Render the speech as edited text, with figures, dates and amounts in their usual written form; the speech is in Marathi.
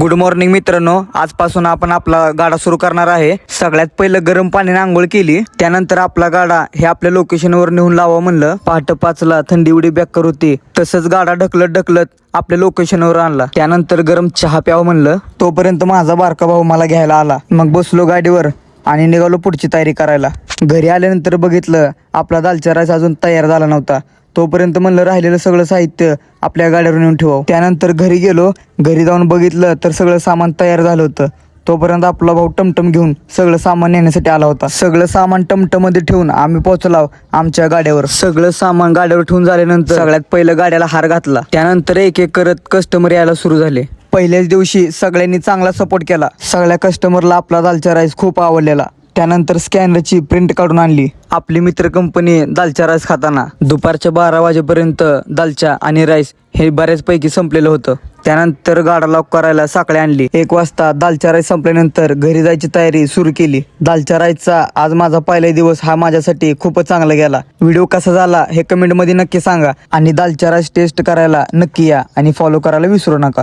गुड मॉर्निंग मित्रांनो, आजपासून आपण आपला गाडा सुरू करणार आहे। सगळ्यात पहिलं गरम पाण्याने आंघोळ केली, त्यानंतर आपला गाडा हे आपल्या लोकेशनवर नेऊन लावा म्हणलं। पहाटे 5ला थंडी एवढी बेकार होती, तसंच गाडा ढकलत आपल्या लोकेशनवर आणला। त्यानंतर गरम चहा प्यावं म्हणलं, तोपर्यंत माझा बारका भाऊ मला घ्यायला आला। मग बसलो गाडीवर आणि निघालो पुढची तयारी करायला। घरी आल्यानंतर बघितलं आपला दालचा राईस अजून तयार झाला नव्हता। तोपर्यंत म्हणलं राहिलेलं सगळं साहित्य आपल्या गाडीवर नेऊन ठेवावं। त्यानंतर घरी गेलो, घरी जाऊन बघितलं तर सगळं सामान तयार झालं होतं। तोपर्यंत आपला भाऊ टमटम घेऊन सगळं सामान नेण्यासाठी आला होता। सगळं सामान टमटम मध्ये ठेवून आम्ही पोहोचलो आमच्या गाड्यावर। सगळं सामान गाड्यावर ठेवून झाल्यानंतर सगळ्यात पहिलं गाड्याला हार घातला, त्यानंतर एक एक करत कस्टमर यायला सुरू झाले। पहिल्याच दिवशी सगळ्यांनी चांगला सपोर्ट केला। सगळ्या कस्टमरला आपला दालचा राईस खूप आवडलेला। त्यानंतर स्कॅनरची प्रिंट काढून आणली। आपली मित्र कंपनी दालचा राईस खाताना दुपारच्या 12 वाजेपर्यंत दालचा आणि राईस हे बऱ्याचपैकी संपलेलं होतं। त्यानंतर गाडा लॉक करायला साखळी आणली। 1 वाजता दालचा राईस संपल्यानंतर घरी जायची तयारी सुरू केली। दालचा राईसचा आज माझा पहिला दिवस हा माझ्यासाठी खूपच चांगला गेला। व्हिडिओ कसा झाला हे कमेंट मध्ये नक्की सांगा आणि दालचा राईस टेस्ट करायला नक्की या आणि फॉलो करायला विसरू नका।